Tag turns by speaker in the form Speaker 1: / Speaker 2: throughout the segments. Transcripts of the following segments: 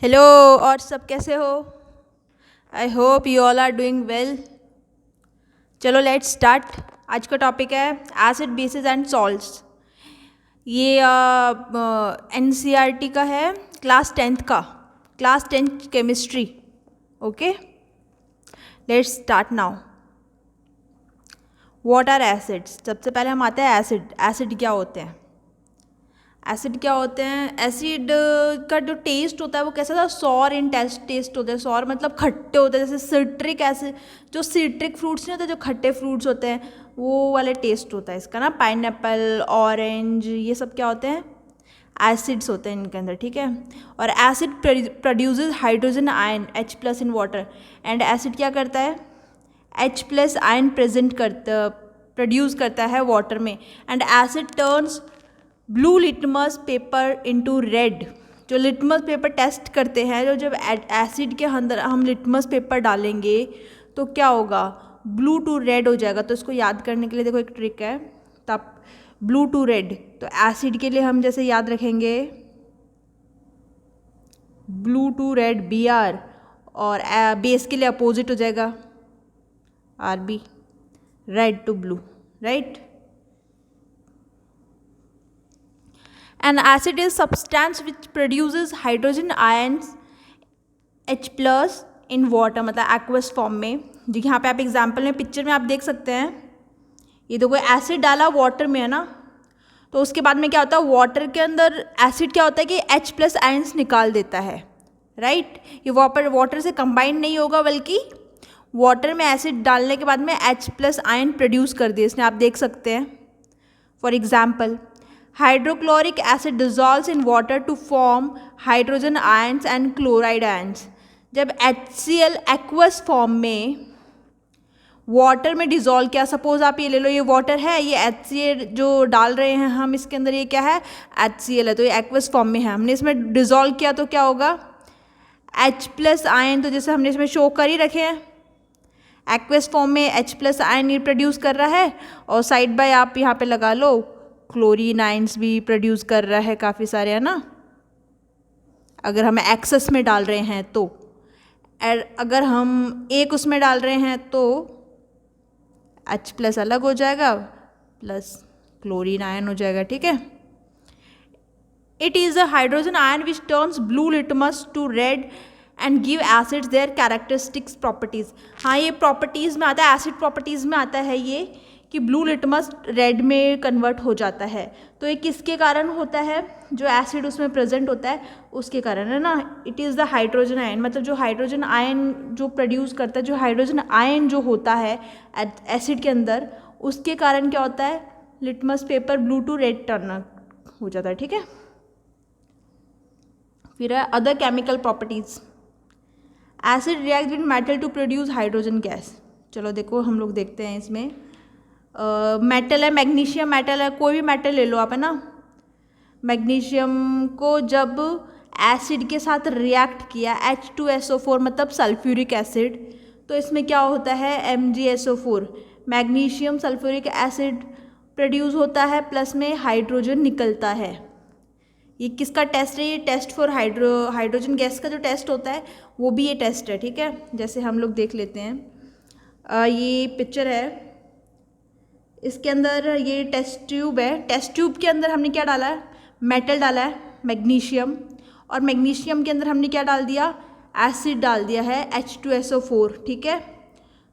Speaker 1: Hello. और सब कैसे हो? I hope you all are doing well. चलो लेट्स स्टार्ट। आज का टॉपिक है एसिड बेसिस एंड सॉल्ट्स। ये एनसीईआरटी का है, class tenth chemistry. Okay, let's start now. What are acids? सबसे पहले हम आते हैं एसिड क्या होते हैं। एसिड का जो टेस्ट होता है वो कैसा था? सॉर इन टेस्ट होता है। सॉर मतलब खट्टे होते हैं, जैसे सिट्रिक एसिड, जो सिट्रिक फ्रूट्स नहीं होते, जो खट्टे फ्रूट्स होते हैं, वो वाले टेस्ट होता है इसका ना। पाइनएप्पल, ऑरेंज, ये सब क्या होते हैं? एसिड्स होते हैं इनके अंदर, ठीक है। और acid produces hydrogen ion H+ in water. And acid क्या करता है? H+ आयन प्रोड्यूस करता है वाटर में। And asset turns blue litmus paper into red. जो लिटमस पेपर टेस्ट करते हैं, जो जब एसिड के अंदर हम लिटमस पेपर डालेंगे तो क्या होगा? ब्लू टू रेड हो जाएगा। तो इसको याद करने के लिए देखो एक ट्रिक है। तब ब्लू टू रेड, तो एसिड के लिए हम जैसे याद रखेंगे ब्लू टू रेड Br, और बेस के लिए अपोजिट हो जाएगा Rb, red to blue, right. An acid is substance which produces hydrogen ions H+ in water, मतलब aqueous फॉर्म में। जी यहाँ पे आप एग्जाम्पल में पिक्चर में आप देख सकते हैं, ये देखो एसिड डाला वाटर में है ना, तो उसके बाद में क्या होता है? वाटर के अंदर एसिड क्या होता है कि H+ आयंस निकाल देता है, राइट। ये वाटर से कंबाइन नहीं होगा, बल्कि वाटर में एसिड डालने के बाद में H+ आयन प्रोड्यूस कर दिए इसने, आप देख सकते हैं। For example, hydrochloric acid dissolves in water to form hydrogen ions and chloride ions. जब HCl एक्वस फॉर्म में वाटर में डिजॉल्व किया, सपोज आप ये ले लो, ये वाटर है, ये HCl जो डाल रहे हैं हम इसके अंदर, ये क्या है? HCl है, तो ये एक्वस फॉर्म में है। हमने इसमें डिजॉल्व किया तो क्या होगा? H+ आयन, तो जैसे हमने इसमें शो कर ही रखे हैं, एक्वस फॉर्म में H+ आयन ये प्रोड्यूस कर रहा है, और साइड बाय आप यहाँ पे लगा लो क्लोरीन आयंस भी प्रोड्यूस कर रहा है, काफ़ी सारे, है ना। अगर हम एक्सेस में डाल रहे हैं तो, अगर हम एक उसमें डाल रहे हैं तो H+ अलग हो जाएगा, प्लस क्लोरीन आयन हो जाएगा, ठीक है। It is a hydrogen ion which turns blue litmus to red and give acids their characteristics properties. हाँ, ये प्रॉपर्टीज़ में आता है, एसिड प्रॉपर्टीज़ में आता है ये, कि ब्लू लिटमस रेड में कन्वर्ट हो जाता है। तो ये किसके कारण होता है? जो एसिड उसमें प्रेजेंट होता है उसके कारण, है ना। It is the hydrogen ion, मतलब जो हाइड्रोजन आयन जो प्रोड्यूस करता है, जो हाइड्रोजन आयन जो होता है एसिड के अंदर, उसके कारण क्या होता है? Litmus paper blue to red turn हो जाता है, ठीक है। फिर है other chemical properties. Acid react with metal to produce hydrogen gas. चलो देखो हम लोग देखते हैं इसमें। मेटल है, मैग्नीशियम मेटल है, कोई भी मेटल ले लो आप, है ना। मैग्नीशियम को जब एसिड के साथ रिएक्ट किया, H2SO4 मतलब सल्फ्यूरिक एसिड, तो इसमें क्या होता है? MgSO4, magnesium sulphuric acid produce होता है, प्लस में हाइड्रोजन निकलता है। ये किसका टेस्ट है? ये टेस्ट फॉर हाइड्रोजन गैस का जो टेस्ट होता है वो भी ये टेस्ट है, ठीक है। जैसे हम लोग देख लेते हैं, ये पिक्चर है, इसके अंदर ये टेस्ट ट्यूब है। टेस्ट ट्यूब के अंदर हमने क्या डाला है? मेटल डाला है, मैग्नीशियम, और मैग्नीशियम के अंदर हमने क्या डाल दिया? एसिड डाल दिया है, H2SO4, ठीक है।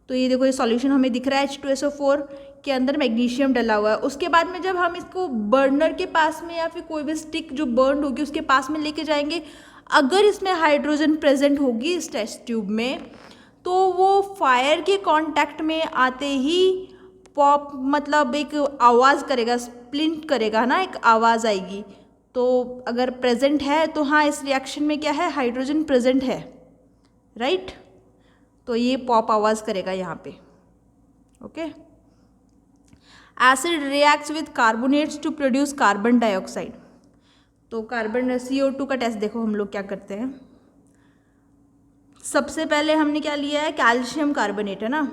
Speaker 1: तो ये देखो, ये सॉल्यूशन हमें दिख रहा है, H2SO4 के अंदर मैग्नीशियम डला हुआ है। उसके बाद में जब हम इसको बर्नर के पास में या फिर कोई भी स्टिक जो बर्न होगी उसके पास में लेके जाएंगे, अगर इसमें हाइड्रोजन प्रेजेंट होगी इस टेस्ट ट्यूब में, तो वो फायर के कांटेक्ट में आते ही पॉप, मतलब एक आवाज़ करेगा, स्प्लिंट करेगा ना, एक आवाज़ आएगी। तो अगर प्रेजेंट है तो हाँ, इस रिएक्शन में क्या है? हाइड्रोजन प्रेजेंट है, राइट। तो ये पॉप आवाज़ करेगा यहाँ पे, okay. Acid reacts with carbonates to produce carbon dioxide. तो कार्बन CO2 का टेस्ट देखो हम लोग क्या करते हैं। सबसे पहले हमने क्या लिया है? कैल्शियम कार्बोनेट, है ना।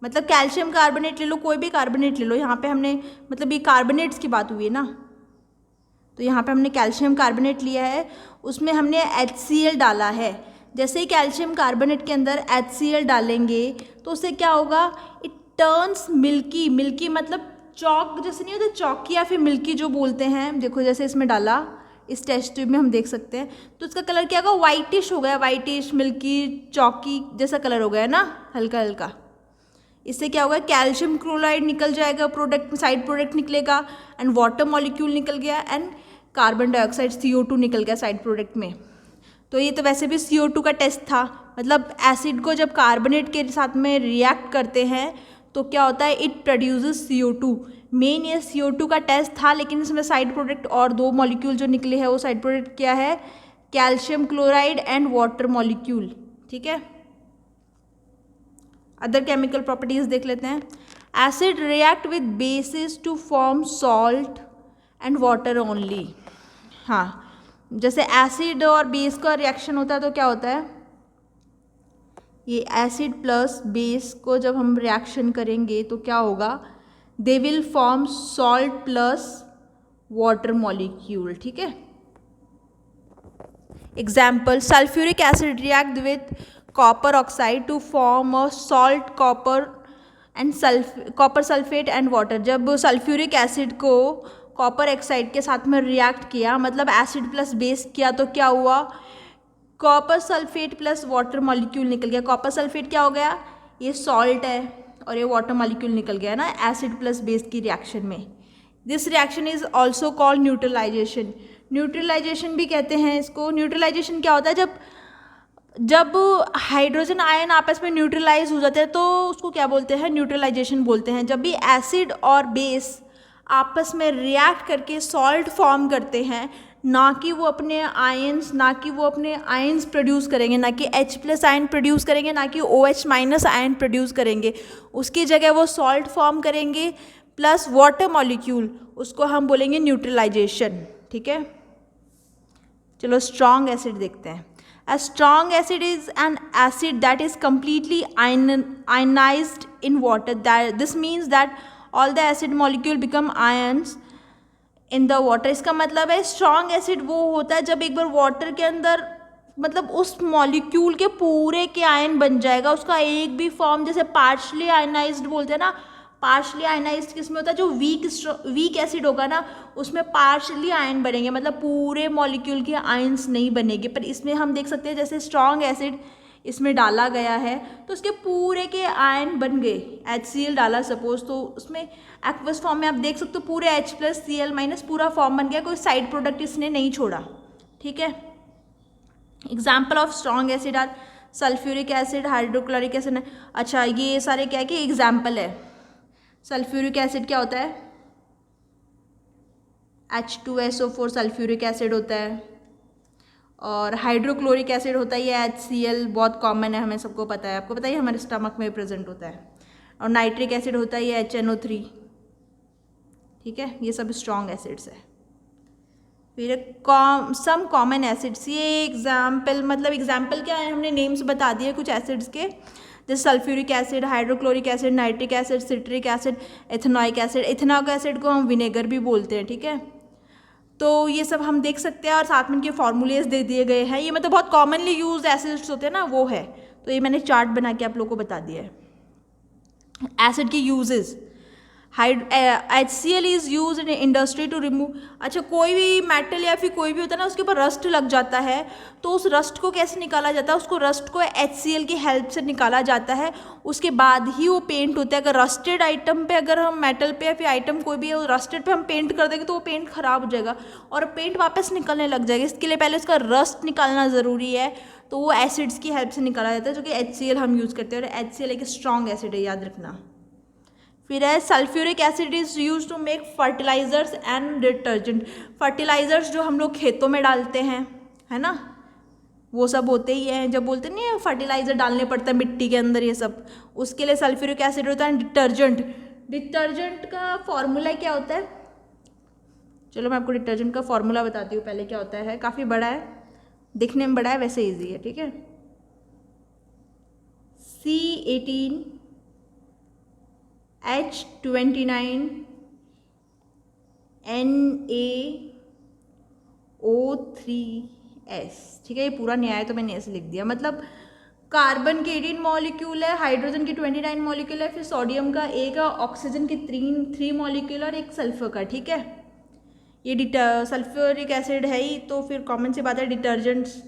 Speaker 1: मतलब कैल्शियम कार्बोनेट ले लो, कोई भी कार्बोनेट ले लो, यहाँ पे हमने मतलब ये कार्बोनेट्स की बात हुई है ना, तो यहाँ पे हमने कैल्शियम कार्बोनेट लिया है, उसमें हमने HCl डाला है। जैसे ही कैल्शियम कार्बोनेट के अंदर HCl डालेंगे तो उससे क्या होगा, इट टर्न्स मिल्की। मिल्की मतलब चौक जैसे नहीं होता, चौकी या फिर मिल्की जो बोलते हैं। देखो जैसे इसमें डाला, इस टेस्ट ट्यूब में हम देख सकते हैं, तो इसका कलर क्या होगा, वाइटिश हो गया, वाइटिश मिल्की चौकी जैसा कलर हो गया ना, हल्का हल्का। इससे क्या होगा, कैल्शियम क्लोराइड निकल जाएगा, प्रोडक्ट साइड प्रोडक्ट निकलेगा, एंड वाटर मॉलिक्यूल निकल गया, एंड कार्बन डाइऑक्साइड CO2 निकल गया साइड प्रोडक्ट में। तो ये तो वैसे भी CO2 का टेस्ट था, मतलब एसिड को जब कार्बोनेट के साथ में रिएक्ट करते हैं तो क्या होता है, इट प्रोड्यूसेस CO2। मेन ये CO2 का टेस्ट था, लेकिन इसमें साइड प्रोडक्ट और 2 मॉलिक्यूल जो निकले हैं वो साइड प्रोडक्ट क्या है, calcium chloride and water molecule. ठीक है, अदर केमिकल प्रॉपर्टीज देख लेते हैं। Acid react with bases to form salt and water only. हाँ, जैसे एसिड और बेस का रिएक्शन होता है तो क्या होता है, ये एसिड प्लस बेस को जब हम रिएक्शन करेंगे तो क्या होगा, they will form salt plus water molecule. ठीक है, example, sulphuric acid react with copper oxide to form a salt copper and copper sulphate and water. जब सल्फ्यूरिक एसिड को कॉपर ऑक्साइड के साथ में रिएक्ट किया, मतलब एसिड प्लस बेस किया, तो क्या हुआ, copper sulphate plus water molecule निकल गया। कॉपर सल्फेट क्या हो गया, ये सॉल्ट है, और ये वाटर मॉलिक्यूल निकल गया ना एसिड प्लस बेस की रिएक्शन में। This reaction is also called neutralisation. Neutralisation भी कहते हैं इसको। न्यूट्रलाइजेशन क्या होता है, जब हाइड्रोजन आयन आपस में न्यूट्रलाइज हो जाते हैं तो उसको क्या बोलते हैं, न्यूट्रलाइजेशन बोलते हैं। जब भी एसिड और बेस आपस में रिएक्ट करके सॉल्ट फॉर्म करते हैं, ना कि वो अपने आयंस प्रोड्यूस करेंगे, ना कि H+ आयन प्रोड्यूस करेंगे, ना कि OH- आयन प्रोड्यूस करेंगे, उसकी जगह वो सॉल्ट फॉर्म करेंगे प्लस वाटर मॉलिक्यूल, उसको हम बोलेंगे न्यूट्रलाइजेशन। ठीक है, चलो स्ट्रॉन्ग एसिड देखते हैं। A strong acid is an acid that is completely ionized in water. This means that all the acid molecule become ions in the water. इसका मतलब है स्ट्रॉन्ग एसिड वो होता है जब एक बार वाटर के अंदर, मतलब उस मॉलिक्यूल के पूरे के आयन बन जाएगा, उसका एक भी फॉर्म, जैसे पार्शली आयनाइज्ड बोलते हैं ना, पार्शली आयनाइज्ड किसमें होता है, जो वीक एसिड होगा ना उसमें पार्शली आयन बनेंगे, मतलब पूरे मॉलिक्यूल के आयंस नहीं बनेंगे। पर इसमें हम देख सकते हैं जैसे स्ट्रॉन्ग एसिड इसमें डाला गया है तो उसके पूरे के आयन बन गए। HCl डाला सपोज, तो उसमें एक्वस फॉर्म में आप देख सकते हो पूरे H+Cl- पूरा फॉर्म बन गया, कोई साइड प्रोडक्ट इसने नहीं छोड़ा। ठीक है, example of strong acid are sulphuric acid, hydrochloric acid. अच्छा, ये सारे क्या है कि एग्जाम्पल है। सल्फ्यूरिक एसिड क्या होता है, H2SO4 सल्फ्यूरिक एसिड होता है, और हाइड्रोक्लोरिक एसिड होता है ये HCl, बहुत कॉमन है, हमें सबको पता है, आपको पता है हमारे स्टमक में प्रेजेंट होता है। और नाइट्रिक एसिड होता है ये HNO3। ठीक है, ये सब स्ट्रॉन्ग एसिड्स है। फिर सम कॉमन एसिड्स, ये एग्जाम्पल, मतलब एग्जाम्पल क्या है, हमने नेम्स बता दिए कुछ एसिड्स के, जैसे sulphuric acid, hydrochloric acid, nitric acid, citric acid, ethanoic acid. Ethanoic acid को हम विनेगर भी बोलते हैं। ठीक है, तो ये सब हम देख सकते हैं, और साथ में इनके फॉर्मूलेज दे दिए गए हैं। ये मतलब बहुत कॉमनली यूज एसिड्स होते हैं ना, वो है, तो ये मैंने चार्ट बना के आप लोगों को बता दिया है। एसिड के uses, HCl is use in industry to remove. अच्छा, कोई भी मेटल या फिर कोई भी होता है ना, उसके ऊपर रस्ट लग जाता है, तो उस रस्ट को कैसे निकाला जाता है, उसको रस्ट को HCl की हेल्प से निकाला जाता है, उसके बाद ही वो पेंट होता है। अगर रस्टेड आइटम पे, अगर हम मेटल पे या फिर आइटम कोई भी है रस्टेड पे हम पेंट कर देंगे तो वो पेंट खराब हो जाएगा और पेंट वापस निकलने लग जाएगा। इसके लिए पहले उसका रस्ट निकालना ज़रूरी है, तो वो एसिड्स की हेल्प से निकाला जाता है, जो कि HCl हम यूज़ करते हैं। और HCl एक स्ट्रॉन्ग एसिड है, याद रखना। फिर है sulphuric acid is use to make fertilisers and detergent. Fertilisers जो हम लोग खेतों में डालते हैं, है ना, वो सब होते ही हैं, जब बोलते नहीं है फर्टिलाइजर डालने पड़ता है मिट्टी के अंदर, ये सब उसके लिए सल्फ्यूरिक एसिड होता है। डिटर्जेंट, डिटर्जेंट का फॉर्मूला क्या होता है, चलो मैं आपको डिटर्जेंट का फॉर्मूला बताती हूँ पहले क्या होता है। काफ़ी बड़ा है, दिखने में बड़ा है, वैसे ईजी है। ठीक है, C18 H29 Na O3S, ठीक है। ये पूरा नहीं आया तो मैंने ऐसे लिख दिया, मतलब कार्बन के 18 मॉलिक्यूल है, हाइड्रोजन के 29 मॉलिक्यूल है, फिर सोडियम का एक, ऑक्सीजन के 3 मॉलिक्यूल और एक सल्फर का, ठीक है। ये सल्फ्यूरिक एसिड है ही, तो फिर कॉमन सी बात है डिटर्जेंट्स,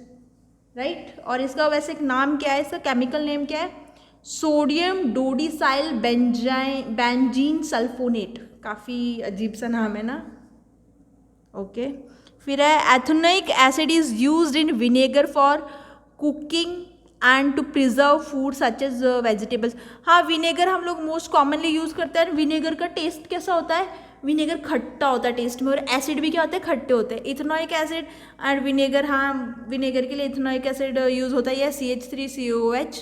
Speaker 1: राइट। और इसका वैसे एक नाम क्या है, इसका केमिकल नेम क्या है, सोडियम डोडिसाइल बेंजीन सल्फोनेट। काफ़ी अजीब सा नाम है ना, ओके। फिर है ethanoic acid is used in vinegar for cooking and to preserve food such as vegetables. हाँ, विनेगर हम लोग मोस्ट कॉमनली यूज़ करते हैं। विनेगर का टेस्ट कैसा होता है, विनेगर खट्टा होता है टेस्ट में, और एसिड भी क्या होते हैं, खट्टे होते हैं। इथेनोइक एसिड एंड विनेगर, हाँ विनेगर के लिए इथेनोइक एसिड यूज़ होता है, यह CH3COOH।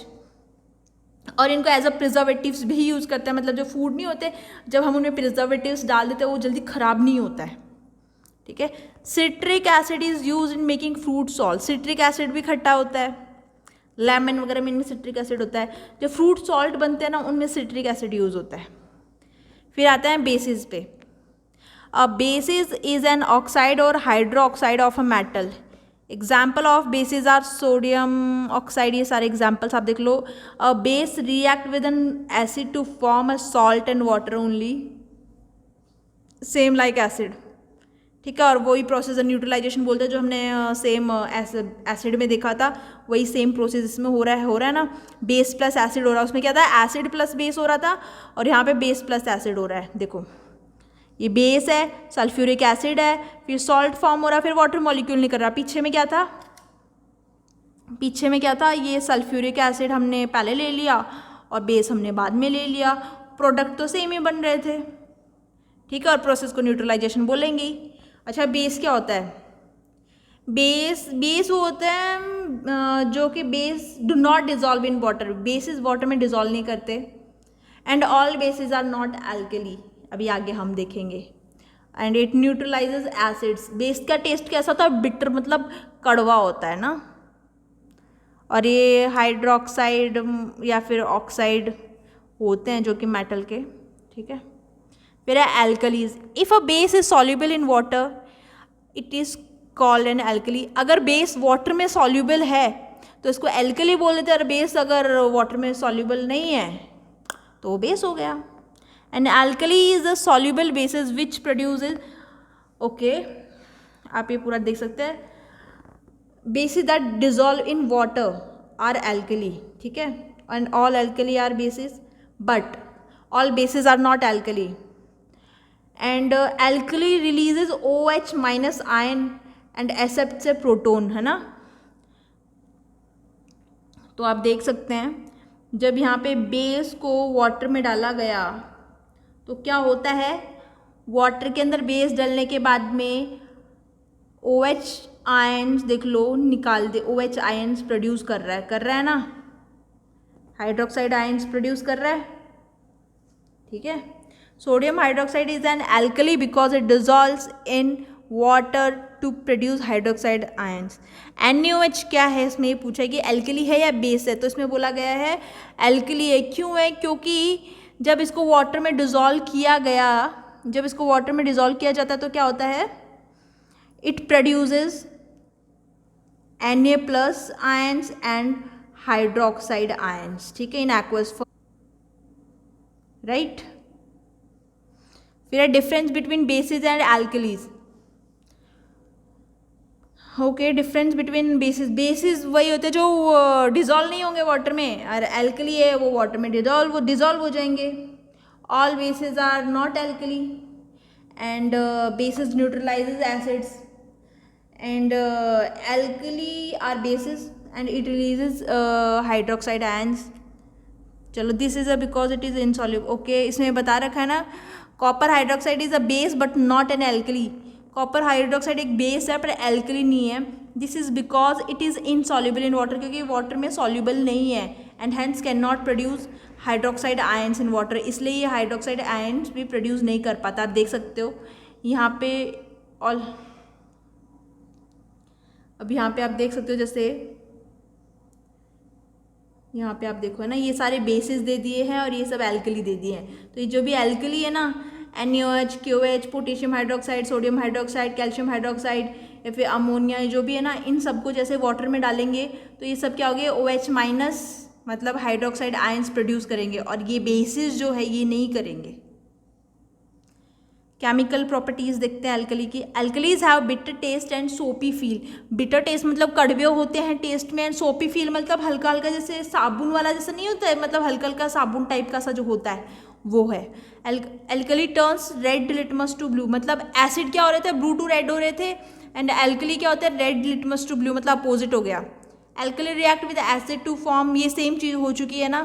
Speaker 1: और इनको एज अ प्रिजर्वेटिव्स भी यूज़ करते हैं, मतलब जो फूड नहीं होते, जब हम उनमें प्रिजर्वेटिव्स डाल देते हैं वो जल्दी ख़राब नहीं होता है, ठीक है। Citric acid is use in making fruit salt. Citric acid भी खट्टा होता है, लेमन वगैरह में इनमें सिट्रिक एसिड होता है। जो फ्रूट सॉल्ट बनते हैं ना, उनमें सिट्रिक एसिड यूज़ होता है। फिर आते हैं बेसिस पे। A bases is an oxide or hydroxide of a metal. Example of bases are sodium oxide, ये सारे एग्जाम्पल्स आप देख लो। A base react with an acid to form a salt and water only, same like acid, ठीक है। और वही process neutralisation बोलते हैं, जो हमने सेम एसिड में देखा था, वही सेम प्रोसेस इसमें हो रहा है ना। बेस प्लस एसिड हो रहा है, उसमें क्या था, एसिड प्लस बेस हो रहा था, और यहाँ पे बेस प्लस एसिड हो रहा है। देखो ये बेस है, सल्फ्यूरिक एसिड है, फिर सॉल्ट फॉर्म हो रहा है, फिर वाटर मॉलिक्यूल नहीं कर रहा। पीछे में क्या था, ये सल्फ्यूरिक एसिड हमने पहले ले लिया और बेस हमने बाद में ले लिया, प्रोडक्ट तो सेम ही बन रहे थे, ठीक है। और प्रोसेस को न्यूट्रलाइजेशन बोलेंगे ही। अच्छा, बेस क्या होता है, बेस वो होते हैं जो कि base do not dissolve in water, bases water में डिजॉल्व नहीं करते। And all bases are not alkali, अभी आगे हम देखेंगे। And it neutralises acids. Base का टेस्ट कैसा होता है, बिटर, मतलब कड़वा होता है ना। और ये हाइड्रोक्साइड या फिर ऑक्साइड होते हैं जो कि मेटल के, ठीक है। फिर है alkalis. If a base is soluble in water it is called an alkali. अगर बेस वाटर में सॉल्युबल है तो इसको एल्कली बोल देते हैं, और बेस अगर वाटर में सॉल्युबल नहीं है तो वो बेस हो गया। An alkali is a soluble bases which produces, okay, आप ये पूरा देख सकते हैं। Bases that dissolve in water are alkali, ठीक है। And all alkali are bases, but all bases are not alkali. And alkali releases OH minus ion and accept से proton, है ना। तो आप देख सकते हैं जब यहाँ पे बेस को वाटर में डाला गया तो क्या होता है, वाटर के अंदर बेस डालने के बाद में OH आयन्स देख लो निकाल दे, OH आयन्स प्रोड्यूस कर रहा है ना, हाइड्रोक्साइड आयन्स प्रोड्यूस कर रहा है, ठीक है। Sodium hydroxide is an alkali because it dissolves in water to produce hydroxide ions. NaOH क्या है, इसमें ये पूछा है कि एल्कली है या बेस है, तो इसमें बोला गया है एल्कली है। क्यों है, क्योंकि जब इसको वाटर में डिजॉल्व किया जाता है तो क्या होता है, it produces Na plus ions and hydroxide ions, ठीक है, इन एक्वस फॉर्म, राइट। फिर है difference between basis and alkalis. Okay, difference between basis वही होते हैं जो डिजॉल्व नहीं होंगे वाटर में, और एल्कली है वो वाटर में डिजॉल्व हो जाएंगे। All bases are not alkali and bases neutralizes acids and alkali are bases and it releases hydroxide ions. चलो, this is a because it is insoluble, okay. इसमें बता रखा है ना, copper hydroxide is a base but not an alkali. Copper hydroxide एक base है पर alkali नहीं है। This is because it is insoluble in water, क्योंकि वाटर में सॉल्युबल नहीं है and hence can not produce hydroxide ions in water, इसलिए ये हाइड्रोक्साइड आयन्स भी प्रोड्यूस नहीं कर पाता। आप देख सकते हो यहाँ पे, और अब यहाँ पे आप देख सकते हो, जैसे यहाँ पे आप देखो है ना, ये सारे बेसिस दे दिए हैं और ये सब एल्कली दे दिए हैं। तो ये जो भी एल्कली है ना, NaOH, KOH, potassium hydroxide, sodium hydroxide, calcium hydroxide, या फिर अमोनिया जो भी है ना, इन सबको जैसे वाटर में डालेंगे तो ये सब क्या हो गया, OH माइनस, मतलब हाइड्रोक्साइड आयंस प्रोड्यूस करेंगे, और ये बेसिस जो है ये नहीं करेंगे। केमिकल प्रॉपर्टीज देखते हैं अल्कली की। Alkalis have bitter taste and सोपी फील। बिटर टेस्ट मतलब कड़वे होते हैं टेस्ट में, एंड सोपी फील मतलब हल्का हल्का जैसे साबुन वाला जैसा नहीं होता है, मतलब हल्का हल्का साबुन टाइप का सा जो होता है वो है। Alkali turns red litmus to blue, मतलब एसिड क्या हो रहे थे, ब्लू टू रेड हो रहे थे, एंड अल्कली क्या होता है, रेड लिटमस टू ब्लू, मतलब अपोजिट हो गया। Alkali react with acid to form, ये सेम चीज़ हो चुकी है ना,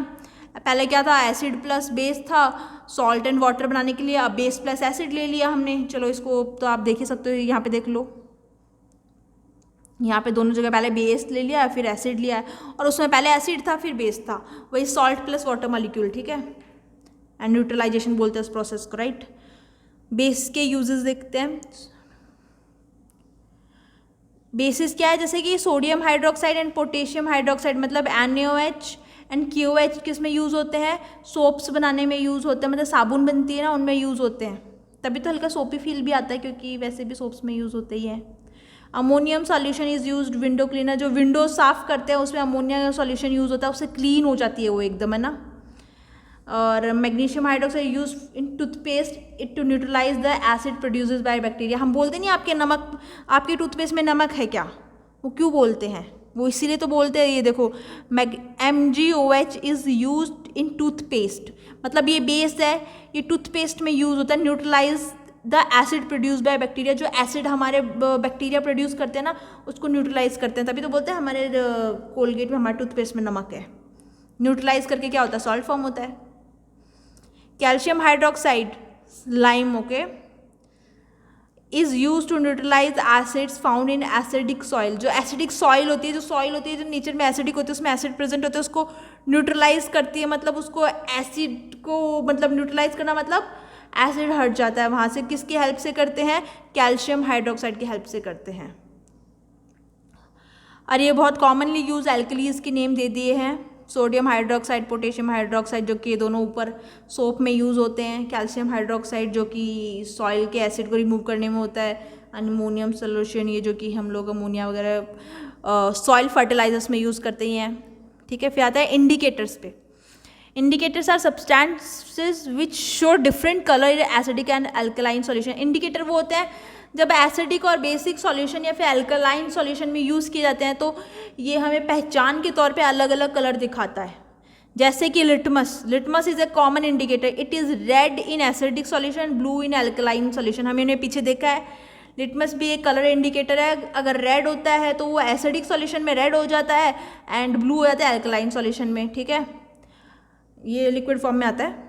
Speaker 1: पहले क्या था, एसिड प्लस बेस था सॉल्ट एंड वाटर बनाने के लिए, अब बेस प्लस एसिड ले लिया हमने। चलो इसको तो आप देख ही सकते हो, यहाँ पे देख लो, यहाँ पे दोनों जगह पहले बेस ले लिया फिर एसिड लिया है, और उसमें पहले एसिड था फिर बेस था, वही सॉल्ट प्लस वाटर मॉलिक्यूल, ठीक है, एंड न्यूट्रलाइजेशन बोलते हैं इस प्रोसेस को, राइट। बेस के यूजेस देखते हैं। बेसिस क्या है, जैसे कि sodium hydroxide and potassium hydroxide, मतलब NaOH एंड KOH किस में यूज़ होते हैं, सोप्स बनाने में यूज़ होते हैं, मतलब साबुन बनती है ना उनमें यूज़ होते हैं, तभी तो हल्का सोपी फील भी आता है, क्योंकि वैसे भी सोप्स में यूज़ होते ही है। Ammonium solution is used window cleaner, जो विंडो साफ़ करते हैं उसमें अमोनिया सॉल्यूशन यूज़ होता है, उससे क्लीन हो जाती है वो एकदम, है ना। और magnesium hydroxide use in toothpaste it to neutralise the acid produces by bacteria. हम बोलते नहीं आपके नमक, आपके टूथपेस्ट में नमक है क्या, वो क्यों बोलते हैं, वो इसीलिए तो बोलते हैं, ये देखो MgOH is use in toothpaste, मतलब ये बेस है, ये टूथपेस्ट में यूज़ होता है, neutralise the acid produce by bacteria, जो एसिड हमारे बैक्टीरिया प्रोड्यूस करते हैं ना उसको न्यूट्रलाइज करते हैं, तभी तो बोलते हैं हमारे कोलगेट में, हमारे टूथपेस्ट में नमक है, न्यूट्रलाइज करके क्या होता है, सॉल्ट फॉर्म होता है। Calcium hydroxide lime, okay, is use to neutralise acids found in acidic soil, जो एसिडिक सॉइल होती है, जो नेचर में एसिडिक होती है, उसमें एसिड प्रेजेंट होते हैं, उसको न्यूट्रलाइज करती है, मतलब उसको एसिड को मतलब न्यूट्रलाइज करना मतलब एसिड हट जाता है वहाँ से, किसकी हेल्प से करते हैं, कैल्शियम हाइड्रोक्साइड की हेल्प से करते हैं। और ये बहुत कॉमनली यूज एल्कलीज के नेम दे दिए हैं, सोडियम हाइड्रोक्साइड, पोटेशियम हाइड्रोक्साइड, जो कि ये दोनों ऊपर सोप में यूज़ होते हैं, कैल्शियम हाइड्रोक्साइड जो कि सॉइल के एसिड को रिमूव करने में होता है, अमोनियम सोल्यूशन ये जो कि हम लोग अमोनिया वगैरह सॉइल फर्टिलाइजर्स में यूज़ करते ही हैं, ठीक है। फिर आता है इंडिकेटर्स पे। Indicators are substances which show different colour in acidic and alkaline solution. Indicator वो होते हैं जब एसिडिक और बेसिक सॉल्यूशन या फिर अल्कलाइन सॉल्यूशन में यूज़ किए जाते हैं, तो ये हमें पहचान के तौर पे अलग अलग कलर दिखाता है, जैसे कि litmus. Litmus is a common indicator, it is red in acidic solution, blue in alkaline solution. हमें इन्हें पीछे देखा है, लिटमस भी एक कलर इंडिकेटर है, अगर रेड होता है तो वो एसिडिक सॉल्यूशन में रेड हो जाता है, एंड ब्लू हो जाता है अल्कलाइन सॉल्यूशन में, ठीक है। ये लिक्विड फॉर्म में आता है,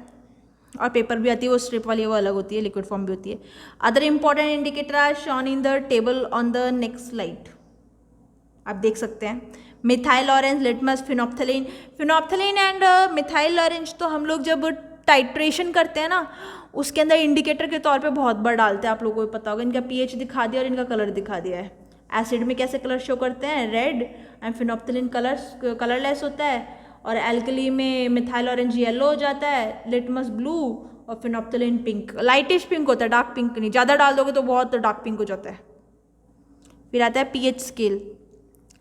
Speaker 1: और पेपर भी आती है, वो स्ट्रिप वाली वो अलग होती है, लिक्विड फॉर्म भी होती है। Other important indicator are shown in the table on the next slide, आप देख सकते हैं। Methyl orange, litmus, phenolphthalein. Phenolphthalein and methyl orange तो हम लोग जब टाइट्रेशन करते हैं ना, उसके अंदर इंडिकेटर के तौर पे बहुत बार डालते हैं, आप लोगों को पता होगा। इनका pH दिखा दिया और इनका कलर दिखा दिया है। एसिड में कैसे कलर शो करते हैं, रेड, एंड फिनोप्थलीन कलरलेस होता है, और एल्कली में मिथाइल ऑरेंज येलो हो जाता है, लिटमस ब्लू, और फिनोप्थलीन पिंक, लाइटिश पिंक होता है, डार्क पिंक नहीं, ज़्यादा डाल दोगे तो बहुत डार्क पिंक हो जाता है। फिर आता है pH scale.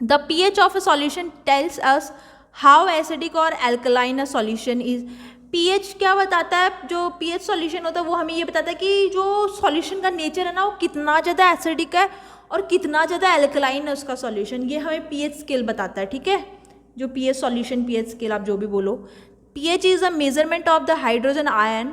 Speaker 1: The pH of a solution tells us how acidic or alkaline a solution is. pH क्या बताता है, जो pH सॉल्यूशन होता है वो हमें ये बताता है कि जो सॉल्यूशन का नेचर है ना, वो कितना ज़्यादा एसिडिक है और कितना ज़्यादा एल्कलाइन है उसका सॉल्यूशन, ये हमें pH स्केल बताता है, ठीक है। जो pH सॉल्यूशन, pH स्केल आप जो भी बोलो। pH is a measurement of the hydrogen ion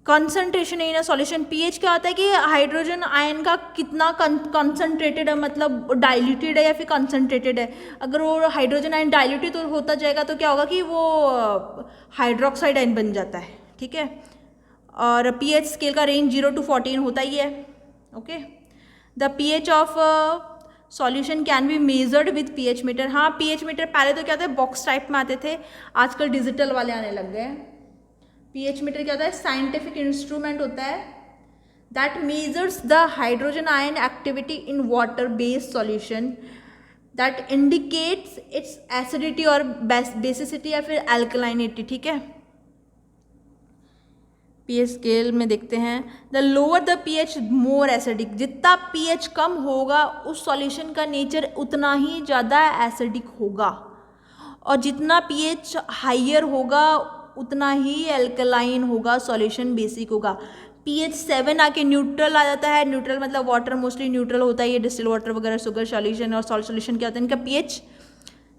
Speaker 1: concentration in a solution. pH क्या होता है कि हाइड्रोजन आयन का कितना कंसंट्रेटेड है, मतलब डाइल्यूटेड है या फिर कंसंट्रेटेड है। अगर वो हाइड्रोजन आयन डाइल्यूटेड तो होता जाएगा तो क्या होगा कि वो हाइड्रोक्साइड आयन बन जाता है, ठीक है। और pH स्केल का रेंज 0 to 14 होता ही है, okay. The pH of solution can be measured with pH meter. हाँ, pH मीटर पहले तो क्या होता है, बॉक्स टाइप में आते थे, आजकल डिजिटल वाले आने लग गए हैं। pH मीटर क्या होता है, साइंटिफिक इंस्ट्रूमेंट होता है that measures the hydrogen ion activity in water based solution that indicates it's acidity और बेसिसिटी या फिर अल्कलाइनिटी, ठीक है। पीएच स्केल में देखते हैं, the lower the pH more acidic, जितना पीएच कम होगा उस सॉल्यूशन का नेचर उतना ही ज़्यादा एसिडिक होगा, और जितना पीएच हाइयर होगा उतना ही एल्कलाइन होगा, सॉल्यूशन बेसिक होगा। पीएच 7 आके न्यूट्रल आ जाता है, न्यूट्रल मतलब वाटर मोस्टली न्यूट्रल होता है, ये डिस्टिल वाटर वगैरह शुगर सॉल्यूशन और सॉल्ट सॉल्यूशन क्या होता है, इनका पीएच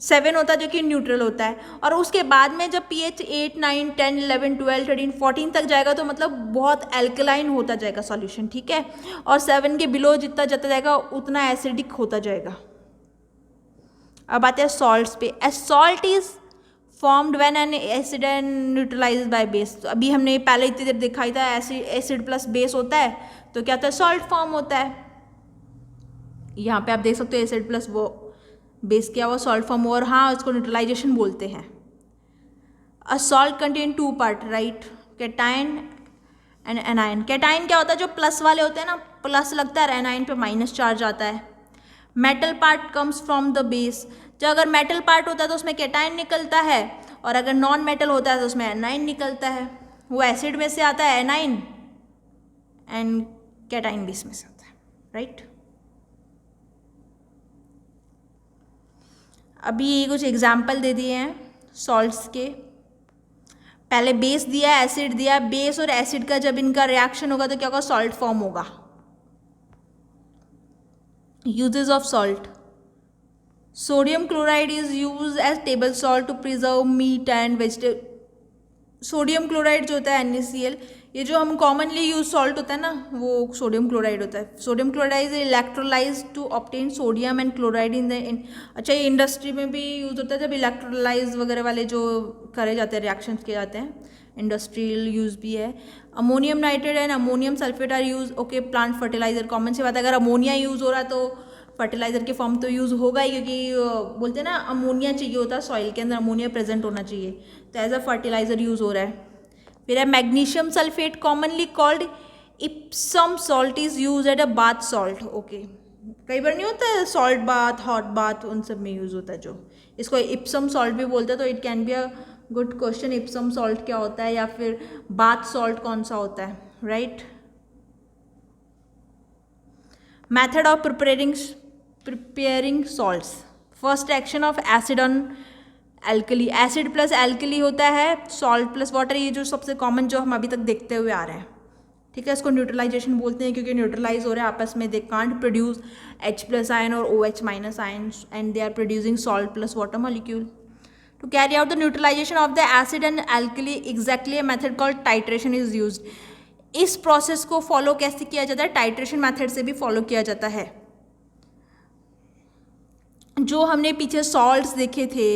Speaker 1: 7 होता है जो कि न्यूट्रल होता है। और उसके बाद में जब पीएच 8, 9, 10, 11, 12, 13, 14 तक जाएगा तो मतलब बहुत एल्कलाइन होता जाएगा सॉल्यूशन, ठीक है। और 7 के बिलो जितना जाता जाएगा उतना एसिडिक होता जाएगा। अब आते हैं सॉल्ट्स पे। A salt is formed when an acid and neutralise by base. तो अभी हमने पहले इतनी देर दिखाई था एसिड प्लस बेस होता है तो क्या होता है, सॉल्ट फॉर्म होता है। यहाँ पे आप देख सकते हो एसिड प्लस वो बेस क्या हुआ, सॉल्ट फॉर्म, और हाँ उसको न्यूट्रलाइजेशन बोलते हैं। A salt contain 2 part, right, cation and anion. Cation क्या होता है, जो प्लस वाले होते हैं ना, प्लस लगता है, एनायन पे माइनस चार्ज आता है। Metal part comes from the base. जो अगर मेटल पार्ट होता है तो उसमें कैटायन निकलता है, और अगर नॉन मेटल होता है तो उसमें एनायन निकलता है। वो एसिड में से आता है एनायन, एंड कैटायन बेस में से आता है, राइट। अभी कुछ एग्जाम्पल दे दिए हैं सॉल्ट्स के। पहले बेस दिया, एसिड दिया, बेस और एसिड का जब इनका रिएक्शन होगा तो क्या होगा, सॉल्ट फॉर्म होगा। Uses of salt, sodium chloride is use as table salt to preserve meat and vegetable. Sodium chloride जो होता है NaCl, ये जो हम कॉमनली यूज सॉल्ट होता है ना वो सोडियम क्लोराइड होता है। Sodium chloride is electrolyse to obtain sodium and chloride in the अच्छा, ये इंडस्ट्री में भी यूज होता है जब इलेक्ट्रोलाइज वगैरह वाले जो करे जाते हैं रिएक्शन किए जाते हैं, इंडस्ट्रियल यूज भी है। Ammonium nitrate and ammonium sulphate are use, okay, plant fertiliser, common सी बात है, अगर अमोनिया यूज हो रहा है तो फर्टिलाइजर के फॉर्म तो यूज़ होगा ही, क्योंकि बोलते हैं ना अमोनिया चाहिए होता है, सॉइल के अंदर अमोनिया प्रेजेंट होना चाहिए, तो एज अ फर्टिलाइजर यूज़ हो रहा है। फिर है magnesium sulphate, commonly called Epsom salt, is use at a bath salt, okay. कई बार नहीं होता है सॉल्ट बाथ, हॉट बाथ, उन सब में यूज़ होता है, जो इसको इप्सम सॉल्ट भी बोलते हैं। तो it can be a good question, Epsom salt क्या होता है या फिर बाथ सॉल्ट कौन सा होता है, right. Method of preparing salts, first action of acid on alkali, acid plus alkali होता है, सॉल्ट प्लस वाटर, ये जो सबसे कॉमन जो हम अभी तक देखते हुए आ रहे हैं, ठीक है। इसको न्यूट्रलाइजेशन बोलते हैं क्योंकि न्यूट्रलाइज हो रहे हैं आपस में, they can't produce H plus ion और OH minus ion and they are producing salt plus water molecule. To carry out the neutralisation of the acid and alkali exactly a method called titration is used. इस process को follow कैसे किया जाता है, titration method से भी follow किया जाता है। जो हमने पीछे सॉल्ट्स देखे थे,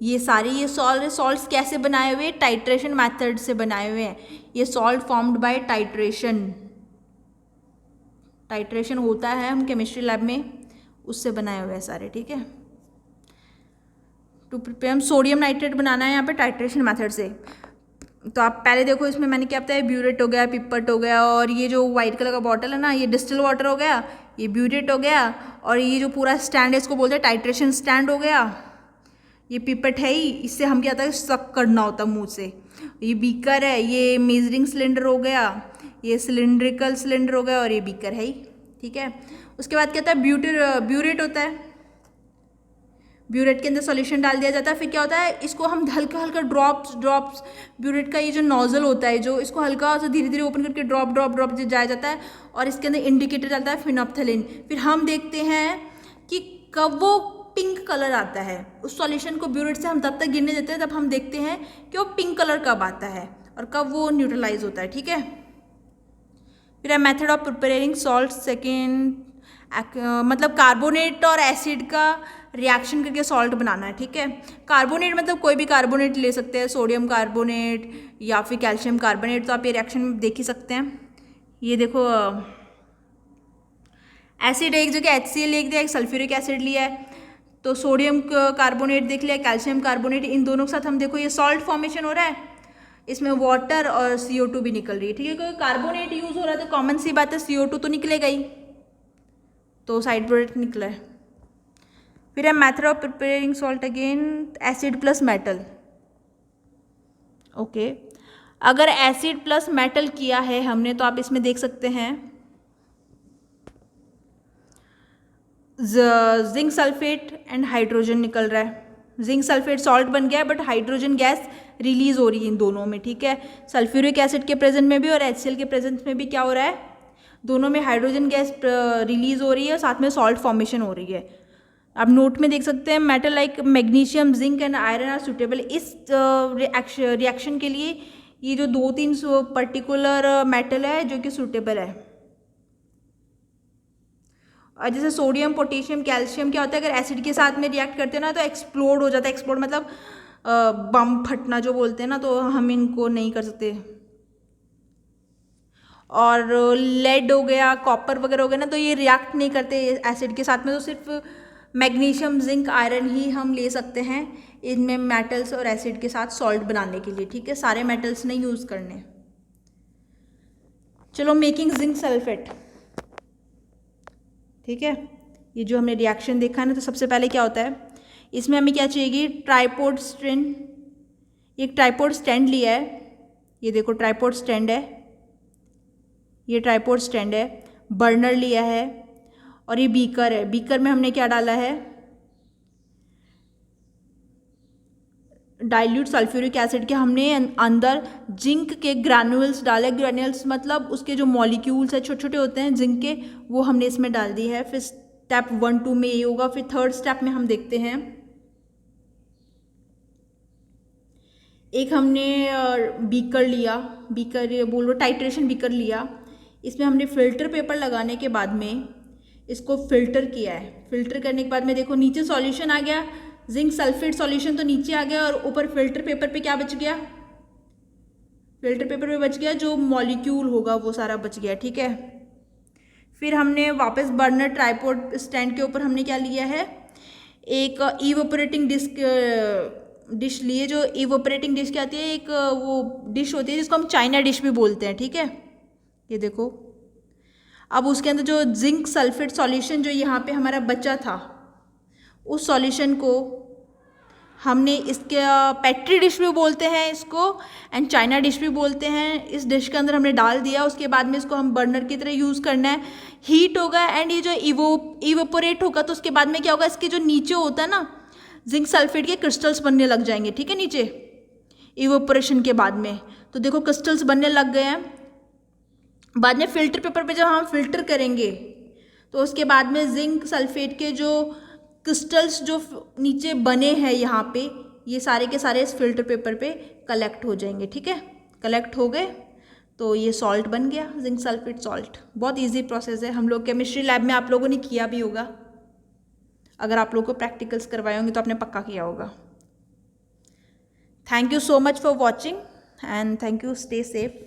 Speaker 1: ये सारे ये सॉल्ट्स कैसे बनाए हुए, टाइट्रेशन मेथड से बनाए हुए हैं। ये salt formed by titration, titration होता है हम केमिस्ट्री लैब में, उससे बनाए हुए हैं सारे, ठीक है। टू प्रिपेयर, हम सोडियम नाइट्रेट बनाना है यहाँ पे टाइट्रेशन मेथड से। तो आप पहले देखो इसमें मैंने क्या बताया, ब्यूरेट हो गया, पिपट हो गया, और ये जो वाइट कलर का बॉटल है ना ये डिस्टिल वाटर हो गया, ये ब्यूरेट हो गया, और ये जो पूरा स्टैंड है इसको बोलते हैं टाइट्रेशन स्टैंड हो गया। ये पिपट है ही, इससे हम क्या होता है सक करना होता मुंह से। ये बीकर है, ये मेजरिंग सिलेंडर हो गया, ये सिलिंड्रिकल सिलेंडर हो गया, और ये बीकर है ही, ठीक है। उसके बाद क्या होता है, ब्यूरेट होता है, ब्यूरेट के अंदर सॉल्यूशन डाल दिया जाता है। फिर क्या होता है, इसको हम हल्का हल्का ड्रॉप्स ब्यूरेट का ये जो नोजल होता है, जो इसको हल्का सा धीरे धीरे ओपन करके ड्रॉप जाया जाता है, और इसके अंदर इंडिकेटर चलता है फिनोप्थलीन। फिर हम देखते हैं कि कब वो पिंक कलर आता है, उस सॉल्यूशन को ब्यूरेट से हम तब तक गिरने देते हैं तब हम देखते हैं कि वो पिंक कलर कब आता है और कब वो न्यूट्रलाइज होता है, ठीक है। फिर है method of preparing salt, second मतलब कार्बोनेट और एसिड का रिएक्शन करके सॉल्ट बनाना है, ठीक है। कार्बोनेट मतलब कोई भी कार्बोनेट ले सकते हैं, सोडियम कार्बोनेट या फिर कैल्शियम कार्बोनेट, तो आप ये रिएक्शन देख ही सकते हैं। ये देखो एसिड एक जगह HCl लिख दिया, एक सल्फ्यूरिक एसिड लिया है, तो सोडियम कार्बोनेट देख लिया, कैल्शियम कार्बोनेट, इन दोनों के साथ हम देखो ये सॉल्ट फॉर्मेशन हो रहा है, इसमें वाटर और CO2 भी निकल रही है, ठीक है। कोई कार्बोनेट यूज हो रहा है तो कॉमन सी बात है CO2 तो निकलेगा ही, तो साइड प्रोडक्ट निकला है। फिर है method of preparing salt, again acid plus metal, okay. अगर एसिड प्लस मेटल किया है हमने तो आप इसमें देख सकते हैं जिंक सल्फेट एंड हाइड्रोजन निकल रहा है। जिंक सल्फेट सॉल्ट बन गया है बट हाइड्रोजन गैस रिलीज हो रही है इन दोनों में, ठीक है। सल्फ्यूरिक एसिड के प्रेजेंट में भी और HCl के प्रेजेंस में भी क्या हो रहा है, दोनों में हाइड्रोजन गैस रिलीज हो रही है और साथ में सॉल्ट फॉर्मेशन हो रही है। आप नोट में देख सकते हैं metal like magnesium zinc and iron are suitable. इस रिएक्शन के लिए ये जो 2-3 पर्टिकुलर मेटल है जो कि सूटेबल है। और जैसे सोडियम पोटेशियम कैल्शियम क्या होता है, अगर एसिड के साथ में रिएक्ट करते हैं ना तो एक्सप्लोड हो जाता है। एक्सप्लोड मतलब बम फटना जो बोलते हैं ना, तो हम इनको नहीं कर सकते। और लेड हो गया, कॉपर वगैरह हो गया ना, तो ये रिएक्ट नहीं करते एसिड के साथ में, तो सिर्फ मैग्नीशियम जिंक आयरन ही हम ले सकते हैं इनमें मेटल्स और एसिड के साथ सॉल्ट बनाने के लिए, ठीक है। सारे मेटल्स नहीं यूज़ करने। चलो मेकिंग जिंक सल्फेट, ठीक है। ये जो हमने रिएक्शन देखा है ना, तो सबसे पहले क्या होता है, इसमें हमें क्या चाहिए, ट्राइपोड स्ट्रेंड। एक ट्राइपोड स्टैंड लिया है, ये देखो ट्राइपोड स्टैंड है, ये ट्राइपोड स्टैंड है। बर्नर लिया है और ये बीकर है। बीकर में हमने क्या डाला है, डाइल्यूट सल्फ्यूरिक एसिड के हमने अंदर जिंक के ग्रैन्युल्स डाले। ग्रैन्युल्स मतलब उसके जो मॉलिक्यूल्स है छोटे छोटे होते हैं जिंक के, वो हमने इसमें डाल दी है। फिर स्टेप 1-2 में ये होगा। फिर थर्ड स्टेप में हम देखते हैं, एक हमने बीकर लिया, बीकर बोल लो टाइट्रेशन बीकर लिया। इसमें हमने फिल्टर पेपर लगाने के बाद में इसको फिल्टर किया है। फिल्टर करने के बाद में देखो नीचे सॉल्यूशन आ गया, जिंक सल्फेट सॉल्यूशन तो नीचे आ गया और ऊपर फिल्टर पेपर पे क्या बच गया, फिल्टर पेपर पे बच गया जो मॉलिक्यूल होगा वो सारा बच गया, ठीक है। फिर हमने वापस बर्नर ट्राइपॉड स्टैंड के ऊपर हमने क्या लिया है, एक इवोपरेटिंग डिश लिए। जो इवोपरेटिंग डिश क्या आती है, एक वो डिश होती है जिसको हम चाइना डिश भी बोलते हैं, ठीक है। ये देखो, अब उसके अंदर जो जिंक सल्फेट सॉल्यूशन जो यहाँ पे हमारा बचा था, उस सॉल्यूशन को हमने इसके पेट्री डिश भी बोलते हैं इसको एंड चाइना डिश भी बोलते हैं, इस डिश के अंदर हमने डाल दिया। उसके बाद में इसको हम बर्नर की तरह यूज़ करना है। हीट होगा एंड ये जो इवोपोरेट होगा तो उसके बाद में क्या होगा, इसके जो नीचे होता है ना जिंक सल्फेट के क्रिस्टल्स बनने लग जाएंगे, ठीक है। नीचे इवोपोरेशन के बाद में तो देखो क्रिस्टल्स बनने लग गए हैं। बाद में फिल्टर पेपर पे जब हम फिल्टर करेंगे तो उसके बाद में जिंक सल्फेट के जो क्रिस्टल्स जो नीचे बने हैं यहाँ पे, ये सारे के सारे इस फिल्टर पेपर पे कलेक्ट हो जाएंगे, ठीक है। कलेक्ट हो गए तो ये सॉल्ट बन गया, जिंक सल्फेट सॉल्ट। बहुत इजी प्रोसेस है, हम लोग केमिस्ट्री लैब में आप लोगों ने किया भी होगा। अगर आप लोगों को प्रैक्टिकल्स करवाए होंगे तो आपने पक्का किया होगा। Thank you so much for watching and thank you, stay safe.